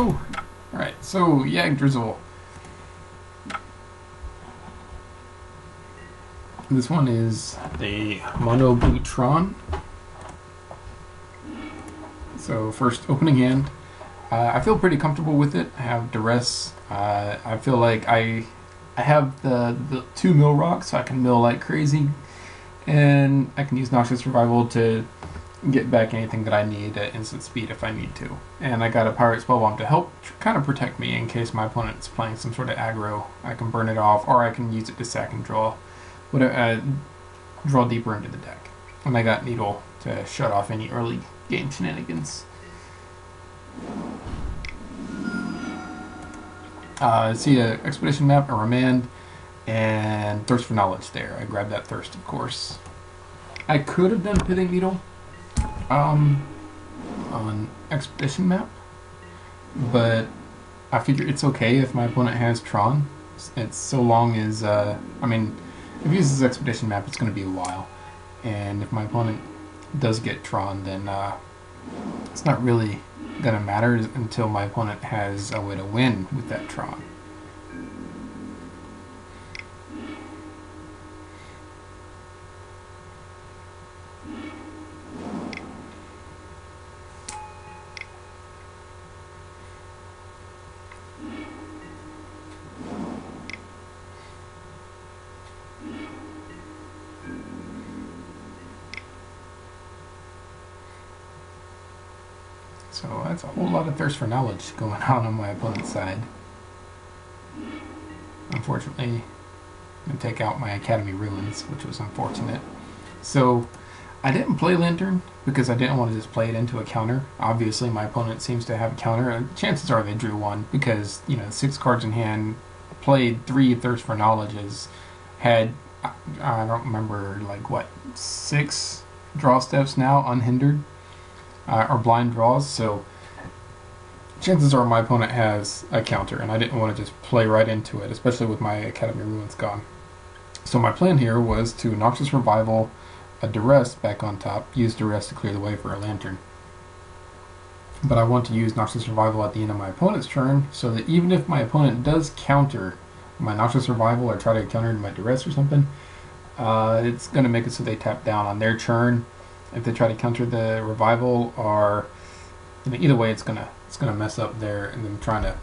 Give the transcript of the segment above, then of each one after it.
Oh, alright, so yeah, Drizzle. This one is the Mono Blue Tron. So first opening hand. I feel pretty comfortable with it. I have duress. I feel like I have the 2 mill rocks, so I can mill like crazy, and I can use Noxious Revival to get back anything that I need at instant speed if I need to. And I got a Pirate Spellbomb to help kind of protect me in case my opponent's playing some sort of aggro. I can burn it off, or I can use it to sack and draw deeper into the deck. And I got Needle to shut off any early game shenanigans. See a Expedition map, a Remand, and Thirst for Knowledge there. I grabbed that Thirst, of course. I could have done Pithing Needle on Expedition map, but I figure it's okay if my opponent has Tron. It's so long as, I mean, if he uses Expedition map, it's going to be a while. And if my opponent does get Tron, then it's not really going to matter until my opponent has a way to win with that Tron. So that's a whole lot of Thirst for Knowledge going on my opponent's side. Unfortunately, I'm going to take out my Academy Ruins, which was unfortunate. So I didn't play Lantern because I didn't want to just play it into a counter. Obviously, my opponent seems to have a counter, and chances are they drew one because, you know, 6 cards in hand, played 3 Thirst for Knowledges, had, I don't remember, like, what, 6 draw steps now, unhindered. Or blind draws, so chances are my opponent has a counter, and I didn't want to just play right into it, especially with my Academy Ruins gone. So my plan here was to Noxious Revival a Duress back on top, use Duress to clear the way for a Lantern. But I want to use Noxious Revival at the end of my opponent's turn, so that even if my opponent does counter my Noxious Revival or try to counter my Duress or something, it's going to make it so they tap down on their turn. If they try to counter the revival, or, you know, either way, it's gonna mess up there, and them trying to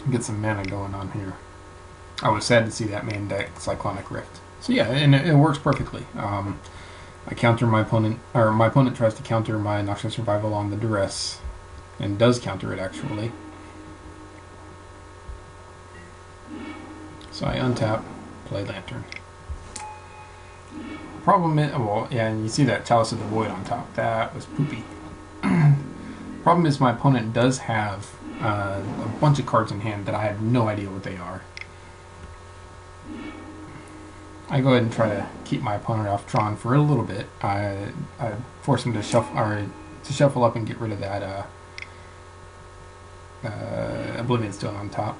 get some mana going on here. I was sad to see that main deck Cyclonic Rift. So yeah, and it works perfectly. I counter my opponent, or my opponent tries to counter my Noxious Revival on the Duress, and does counter it actually. So I untap, play Lantern. Problem is, well, yeah, and you see that Chalice of the Void on top. That was poopy. Problem is, my opponent does have a bunch of cards in hand that I have no idea what they are. I go ahead and try to keep my opponent off Tron for a little bit. I force him to shuffle up and get rid of that Oblivion Stone on top.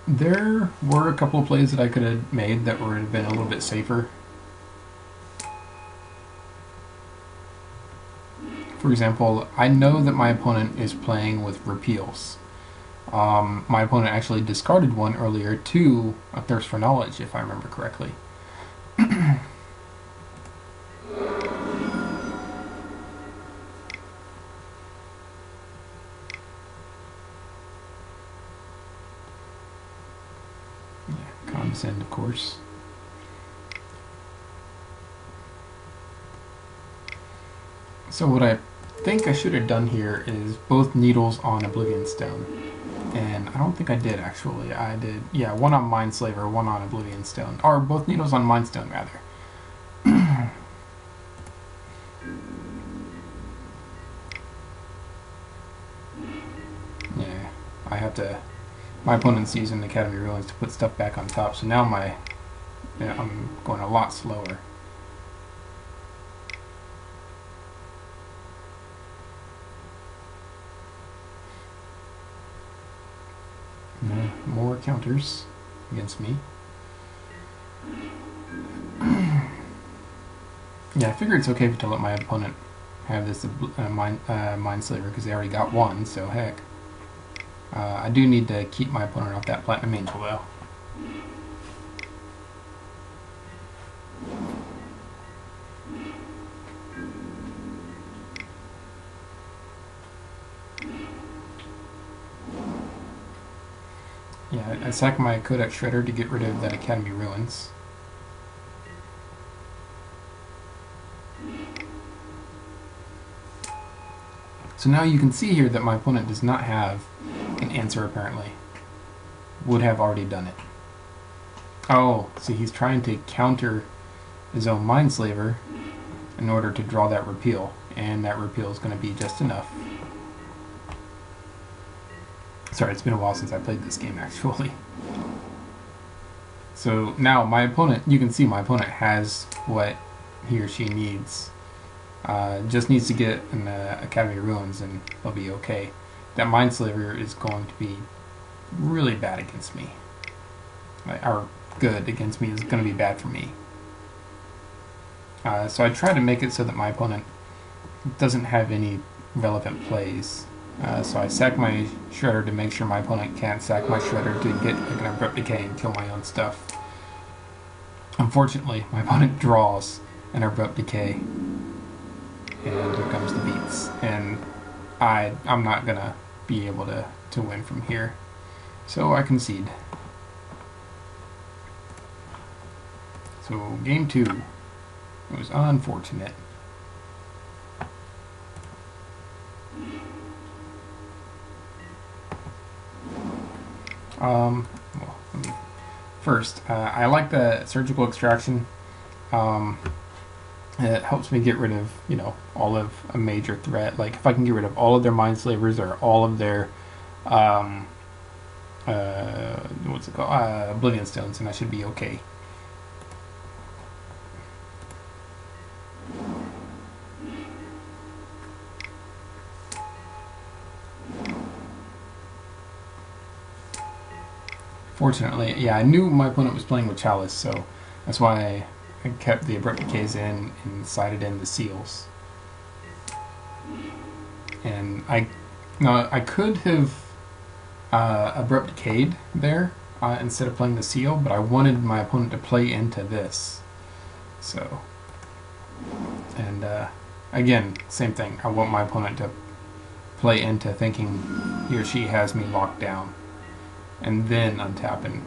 There were a couple of plays that I could have made that would have been a little bit safer. For example, I know that my opponent is playing with repeals. My opponent actually discarded one earlier to a Thirst for Knowledge, if I remember correctly. Condescend, of course. So what I think I should have done here is both Needles on Oblivion Stone. And I don't think I did, actually. I did, yeah, one on Mindslaver, one on Oblivion Stone. Or both Needles on Mindstone, rather. Yeah, I have to... My opponent's using Academy Ruins to put stuff back on top, so now I'm going a lot slower. More counters against me. Yeah, I figure it's okay to let my opponent have this Mindslaver because they already got one, so heck. I do need to keep my opponent off that Platinum Angel, though. Yeah, I sack my Codex Shredder to get rid of that Academy Ruins. So now you can see here that my opponent does not have an answer, apparently. Would have already done it. Oh, see, he's trying to counter his own Mindslaver in order to draw that repeal, and that repeal is going to be just enough. Sorry, it's been a while since I played this game, actually. So now my opponent, you can see my opponent has what he or she needs. Just needs to get an Academy of Ruins and they'll be okay. That Mindslaver is going to be really bad against me. Or good against me is going to be bad for me. So I try to make it so that my opponent doesn't have any relevant plays. So I sack my Shredder to make sure my opponent can't sack my Shredder to get like an Abrupt Decay and kill my own stuff. Unfortunately, my opponent draws an Abrupt Decay. And here comes the beats. And I'm not going to be able to win from here. So I concede. So game 2 was unfortunate. Well, first, I like the surgical extraction. It helps me get rid of, all of a major threat. Like, if I can get rid of all of their Mindslavers or all of their, what's it called? Oblivion Stones, and I should be okay. Fortunately, yeah, I knew my opponent was playing with Chalice, so that's why I kept the Abrupt Decays in and sided in the Seals. And I could have Abrupt Decayed there instead of playing the Seal, but I wanted my opponent to play into this. So, and again, same thing. I want my opponent to play into thinking he or she has me locked down, and then untap and,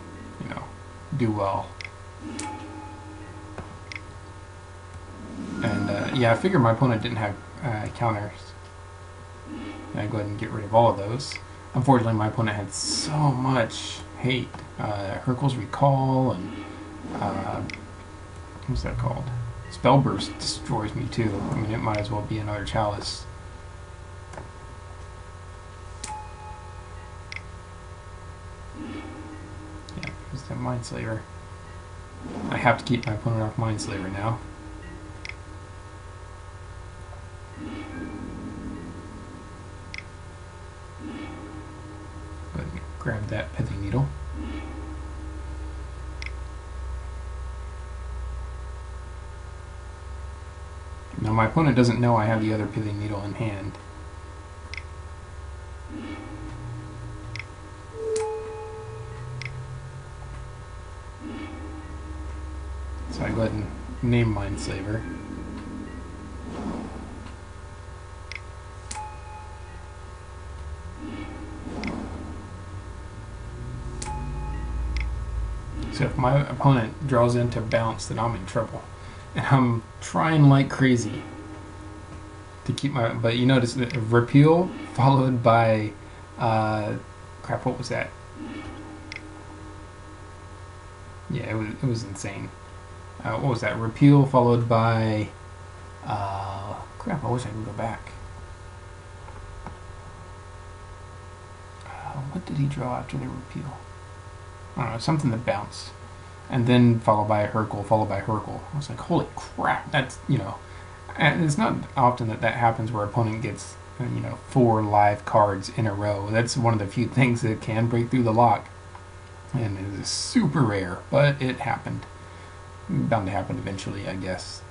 do well. And yeah, I figured my opponent didn't have counters. And I go ahead and get rid of all of those. Unfortunately, my opponent had so much hate. Hurkyl's Recall and what's that called? Spellburst destroys me too. I mean, it might as well be another Chalice. Yeah, there's that Mindslaver. I have to keep my opponent off Mindslaver now. But grab that Pithing Needle. Now my opponent doesn't know I have the other Pithing Needle in hand. So I go ahead and name Mindslaver. So if my opponent draws into bounce, then I'm in trouble. And I'm trying like crazy to keep my... But you notice that repeal followed by... crap, what was that? Yeah, it was insane. What was that? Repeal followed by... crap, I wish I could go back. What did he draw after the repeal? I don't know, something that bounced. And then followed by a Hurkyl, followed by Hurkyl. I was like, holy crap, that's, and it's not often that happens where opponent gets, 4 live cards in a row. That's one of the few things that can break through the lock. And it is super rare, but it happened. Bound to happen eventually, I guess.